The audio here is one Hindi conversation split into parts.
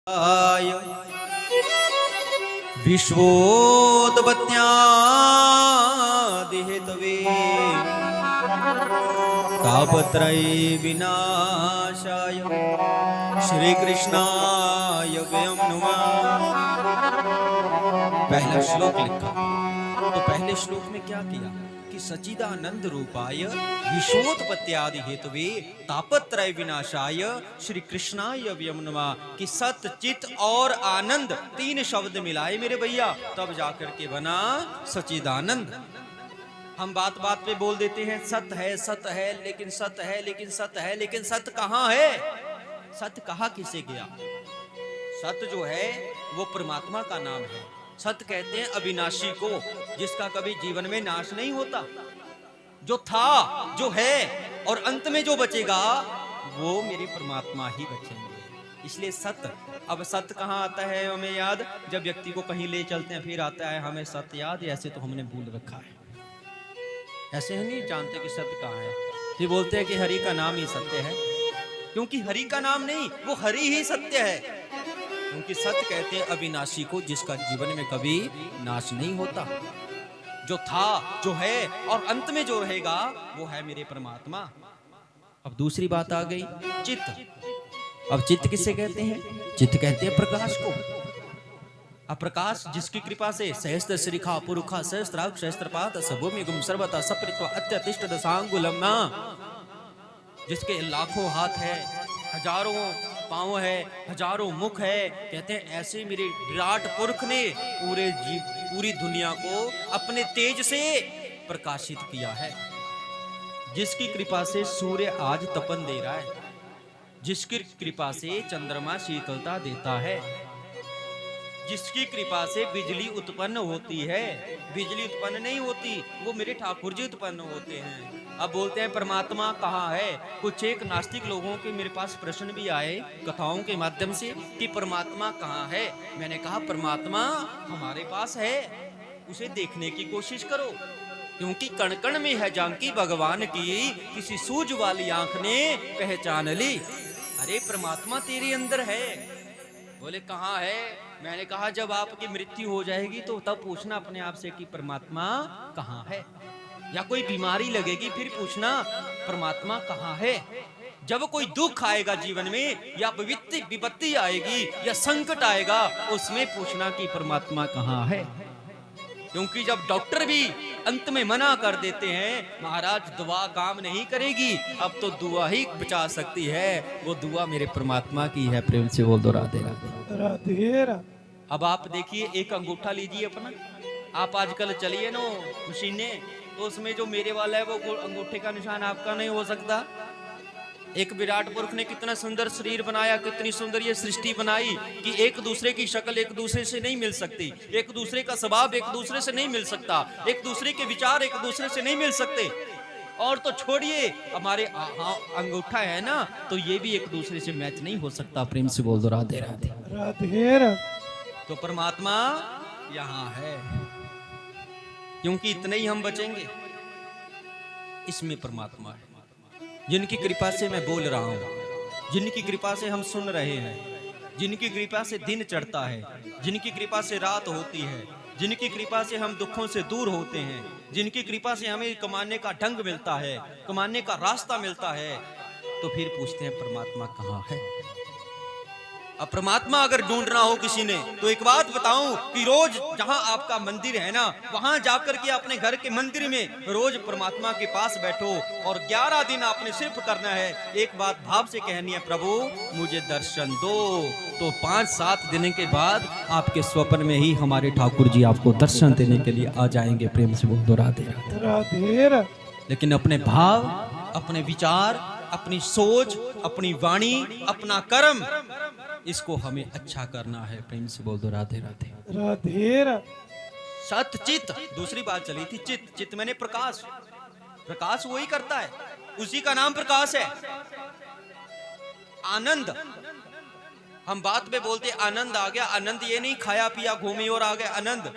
आय विश्वोत्पत्त्यादिहेतवे तापत्रय विनाशाय श्री कृष्णाय वयं नमः। पहला श्लोक लिखा तो पहले श्लोक में क्या किया कि सच्चिदानंद रूपाय विश्वोत्पत्त्यादि हेतवे तापत्रय विनाशाय श्री कृष्णाय वयं नमः कि सत चित और आनंद तीन शब्द मिलाए मेरे भैया तब जाकर के बना सच्चिदानंद। हम बात बात पे बोल देते हैं सत है लेकिन सत है लेकिन सत है लेकिन सत कहां है? सत कहा किसे गया? सत जो है वो परमात्मा का नाम है। सत कहते हैं अविनाशी को जिसका कभी जीवन में नाश नहीं होता, जो था जो है और अंत में जो बचेगा वो मेरे परमात्मा ही बचेंगे। इसलिए सत। अब सत कहाँ आता है हमें याद? जब व्यक्ति को कहीं ले चलते हैं फिर आता है हमें सत याद। ऐसे तो हमने भूल रखा है, ऐसे ही नहीं जानते कि सत्य कहाँ है। फिर बोलते हैं कि हरि का नाम ही सत्य है, क्योंकि हरि का नाम नहीं वो हरि ही सत्य है। क्योंकि सत्य कहते हैं अविनाशी को जिसका जीवन में कभी नाश नहीं होता, जो था जो है और अंत में जो रहेगा वो है मेरे परमात्मा। अब दूसरी बात आ गई चित्त। अब चित्त किसे कहते हैं? चित्त कहते हैं प्रकाश को। अब प्रकाश जिसकी कृपा से सहस्त्र श्रीखा पुरुखा सहस्त्राक्ष सहस्त्रपात सभूमि गुम सर्वता सप्रित्वा अत्यतिष्ठ दशांगुलम, जिसके लाखों हाथ है, हजारों पांव है, हजारों मुख है। कहते हैं ऐसे मेरे विराट पुरुष ने पूरी दुनिया को अपने तेज से प्रकाशित किया है। जिसकी कृपा से सूर्य आज तपन दे रहा है, जिसकी कृपा से चंद्रमा शीतलता देता है, जिसकी कृपा से बिजली उत्पन्न होती है। बिजली उत्पन्न नहीं होती, वो मेरे ठाकुर जी उत्पन्न होते हैं। अब बोलते हैं परमात्मा कहाँ है? कुछ एक नास्तिक लोगों के मेरे पास प्रश्न भी आए कथाओं के माध्यम से कि परमात्मा कहाँ है। मैंने कहा परमात्मा हमारे पास है, उसे देखने की कोशिश करो, क्योंकि कण कण में है जानकी भगवान की, किसी सूझ वाली आंख ने पहचान ली। अरे परमात्मा तेरे अंदर है। बोले कहाँ है? मैंने कहा जब आपकी मृत्यु हो जाएगी तो तब पूछना अपने आप से कि परमात्मा कहाँ है। या कोई बीमारी लगेगी फिर पूछना परमात्मा कहाँ है। जब कोई दुख आएगा जीवन में या विपत्ति आएगी या संकट आएगा उसमें पूछना कि परमात्मा कहाँ है। क्योंकि जब डॉक्टर भी अंत में मना कर देते हैं महाराज दुआ काम नहीं करेगी, अब तो दुआ ही बचा सकती है, वो दुआ मेरे परमात्मा की है। प्रेम से बोल दो राधे राधे। अब आप देखिए एक अंगूठा लीजिए अपना, आप आजकल चलिए ना मशीनें, तो उसमें जो मेरे वाला है वो अंगूठे का निशान आपका नहीं हो सकता। एक विराट पुरुष ने कितना सुंदर शरीर बनाया, कितनी सुंदर ये सृष्टि बनाई कि एक दूसरे की शक्ल एक दूसरे से नहीं मिल सकती, एक दूसरे का स्वभाव एक दूसरे से नहीं मिल सकता, एक दूसरे के विचार एक दूसरे से नहीं मिल सकते। और तो छोड़िए हमारे अंगूठा है ना, तो ये भी एक दूसरे से मैच नहीं हो सकता। प्रेम से बोल दो राधे राधे राधे। तो परमात्मा यहाँ है, क्योंकि इतने ही हम बचेंगे, इसमें परमात्मा है। जिनकी कृपा से मैं बोल रहा हूं, जिनकी कृपा से हम सुन रहे हैं, जिनकी कृपा से दिन चढ़ता है, जिनकी कृपा से रात होती है, जिनकी कृपा से हम दुखों से दूर होते हैं, जिनकी कृपा से हमें कमाने का ढंग मिलता है, कमाने का रास्ता मिलता है, तो फिर पूछते हैं परमात्मा कहाँ है। अब परमात्मा अगर ढूंढना हो किसी ने तो एक बात बताऊं कि रोज जहां आपका मंदिर है ना, वहां जाकर के अपने घर के मंदिर में रोज परमात्मा के पास बैठो और 11 दिन आपने सिर्फ करना है एक बात भाव से कहनी है, प्रभु मुझे दर्शन दो। तो 5-7 दिन के बाद आपके स्वप्न में ही हमारे ठाकुर जी आपको दर्शन देने के लिए आ जाएंगे। प्रेम से बोल दो राधे राधे। लेकिन अपने भाव, अपने विचार, अपनी सोच, अपनी वाणी, अपना कर्म, इसको हमें अच्छा करना है। प्रेम से बोल दो राधे राधे राधे। सत चित। दूसरी बात चली थी चित। चित मैंने प्रकाश। प्रकाश वही करता है, उसी का नाम प्रकाश है। आनंद, हम बात में बोलते आनंद आ गया, आनंद ये नहीं खाया पिया घूमे और आ गया आनंद।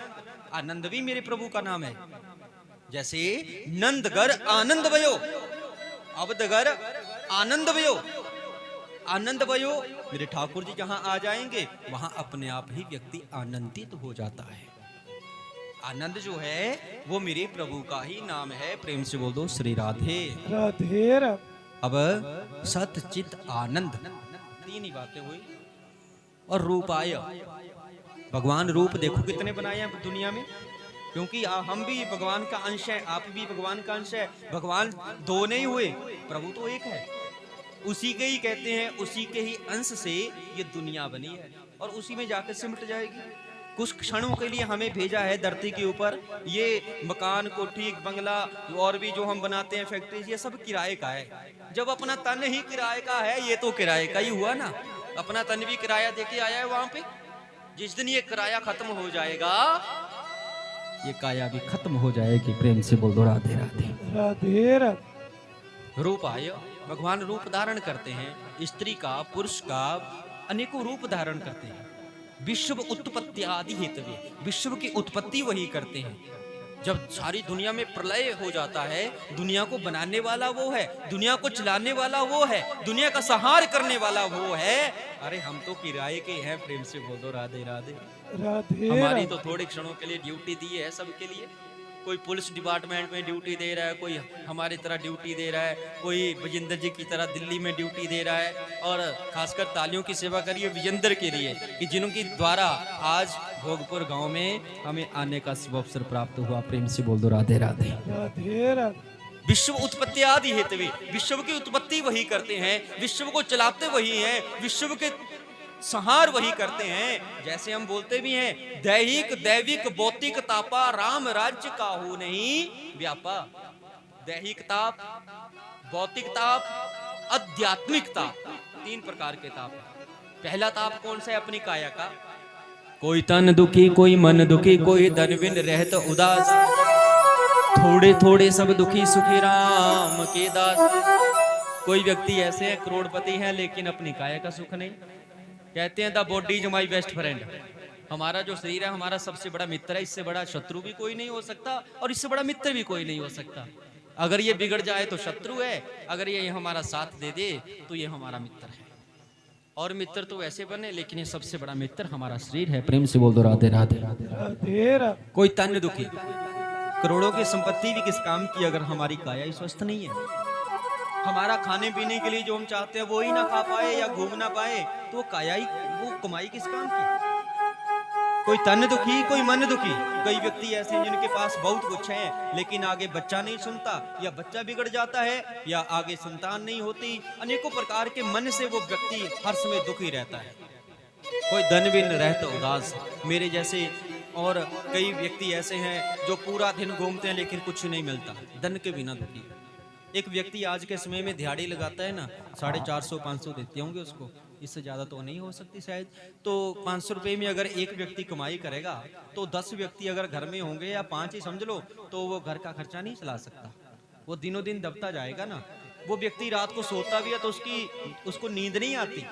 आनंद भी मेरे प्रभु का नाम है। जैसे नंदगर आनंद भयो, अवधगर आनंद भयो, आनंद भयो, मेरे ठाकुर जी जहां आ जाएंगे वहां अपने आप ही व्यक्ति आनंदित हो जाता है। आनंद जो है वो मेरे प्रभु का ही नाम है। प्रेम से बोल दो श्री राधे राधे राधे। अब सत चित आनंद, तीन ही बातें हुई। और रूपाय, भगवान रूप देखो कितने बनाए हैं दुनिया में, क्योंकि हम भी भगवान का अंश है, आप भी भगवान का अंश है। भगवान दो नहीं हुए, प्रभु तो एक है। उसी के ही कहते हैं, उसी के ही अंश से ये दुनिया बनी है और उसी में जाकर सिमट जाएगी। कुछ क्षणों के लिए हमें भेजा है धरती के ऊपर। ये मकान, कोठी, बंगला और भी जो हम बनाते हैं फैक्ट्री, ये सब किराए का है। जब अपना तन ही किराए का है, ये तो किराए का ही हुआ ना। अपना तन भी किराया देके आया है वहां पे। जिस दिन ये किराया खत्म हो जाएगा, ये काया भी खत्म हो जाएगी। प्रेम से बोल दो राधे राधे राधे राधे। रूप आय, भगवान रूप धारण करते हैं। स्त्री का, पुरुष का, अनेकों रूप धारण करते हैं। विश्व उत्पत्ति आदि हेतवे, विश्व की उत्पत्ति वही करते हैं। जब सारी दुनिया में प्रलय हो जाता है, दुनिया को बनाने वाला वो है, दुनिया को चलाने वाला वो है, दुनिया का संहार करने वाला वो है। अरे हम तो किराए के हैं। प्रेम से बोल दो राधे राधे राधे। हमारी तो थोड़े क्षणों के लिए ड्यूटी दी है सबके लिए। कोई पुलिस डिपार्टमेंट में ड्यूटी दे रहा है, कोई हमारी तरह ड्यूटी दे रहा है, कोई विजेंद्र जी की तरह दिल्ली में ड्यूटी दे रहा है। और खासकर तालियों की सेवा करिए विजेंद्र के लिए कि जिनके द्वारा आज भोगपुर गांव में हमें आने का शुभ अवसर प्राप्त हुआ। प्रेम से बोल दो राधे राधे राधे राधे। विश्व उत्पत्ति आदि हेतवे, विश्व की उत्पत्ति वही करते हैं, विश्व को चलाते वही हैं, विश्व के संहार वही करते हैं। जैसे हम बोलते भी हैं, दैहिक दैविक भौतिक तापा, राम राज्य काहू नहीं व्यापा। दैहिक ताप, भौतिक ताप, आध्यात्मिक ताप, तीन प्रकार के ताप है। पहला ताप कौन सा है? अपनी काया का। कोई तन दुखी, कोई मन दुखी, कोई धन बिन रहत उदास, थोड़े थोड़े सब दुखी, सुखी राम के दास। कोई व्यक्ति ऐसे है करोड़पति हैं लेकिन अपनी काया का सुख नहीं। कहते हैं the body is my best friend. हमारा जो शरीर है हमारा सबसे बड़ा मित्र है। इससे बड़ा शत्रु भी कोई नहीं हो सकता और इससे बड़ा मित्र भी कोई नहीं हो सकता। अगर ये बिगड़ जाए तो शत्रु है, अगर ये हमारा साथ दे दे तो ये हमारा मित्र है। और मित्र तो वैसे बने, लेकिन ये सबसे बड़ा मित्र हमारा शरीर है। प्रेम से बोल दो राधे राधे राधे राधे। कोई तन दुखी, करोड़ों की संपत्ति भी किस काम की अगर हमारी काया ही स्वस्थ नहीं है। हमारा खाने पीने के लिए जो हम चाहते हैं वो ही ना खा पाए या घूम ना पाए तो वो काया ही, वो कमाई किस काम की। कोई तन दुखी, कोई मन दुखी। कई व्यक्ति ऐसे हैं जिनके पास बहुत कुछ है लेकिन आगे बच्चा नहीं सुनता, या बच्चा बिगड़ जाता है, या आगे संतान नहीं होती। अनेकों प्रकार के मन से वो व्यक्ति हर समय दुखी रहता है। कोई धन बिन रहता उदास, मेरे जैसे और कई व्यक्ति ऐसे हैं जो पूरा दिन घूमते हैं लेकिन कुछ नहीं मिलता, धन के बिना दुखी। एक व्यक्ति आज के समय में दिहाड़ी लगाता है ना, 450-500 देते होंगे उसको, इससे ज्यादा तो नहीं हो सकती शायद। तो 500 रुपए में अगर एक व्यक्ति कमाई करेगा तो 10 व्यक्ति अगर घर में होंगे या 5 ही समझ लो, तो वो घर का खर्चा नहीं चला सकता। वो दिनों दिन दबता जाएगा ना। वो व्यक्ति रात को सोता भी है तो उसको नींद नहीं आती।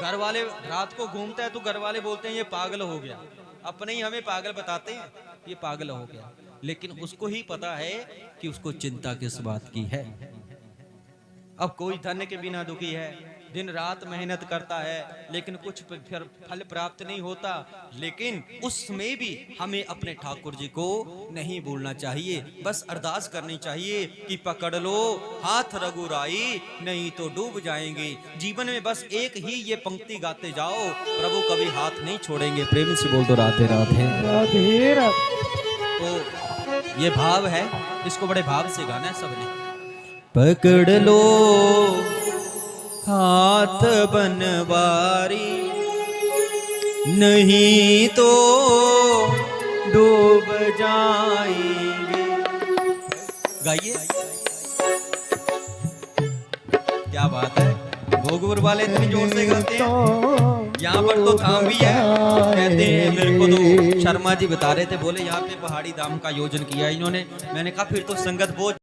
घर वाले रात को घूमता है तो घर वाले बोलते हैं ये पागल हो गया। अपने ही हमें पागल बताते हैं, ये पागल हो गया, लेकिन उसको ही पता है कि उसको चिंता किस बात की है। अब कोई धन के बिना दुखी है, दिन रात मेहनत करता है लेकिन कुछ फल प्राप्त नहीं होता। लेकिन उसमें भी हमें अपने ठाकुर जी को नहीं भूलना चाहिए। बस अरदास करनी चाहिए कि पकड़ लो हाथ रघुराई, नहीं तो डूब जाएंगे। जीवन में बस एक ही ये पंक्ति गाते जाओ, प्रभु कभी हाथ नहीं छोड़ेंगे। प्रेम से बोल दो राधे राधे राधे राधे। तो ये भाव है, इसको बड़े भाव से गाना है सबने। पकड़ लो हाथ बनवारी, नहीं तो डूब जाएंगे। गाइए, क्या बात है, भोगपुर वाले इतनी जोर से गाते हैं। यहाँ पर तो धाम भी है, कहते हैं। मेरे को तो शर्मा जी बता रहे थे, बोले यहाँ पे पहाड़ी धाम का आयोजन किया इन्होंने। मैंने कहा फिर तो संगत बहुत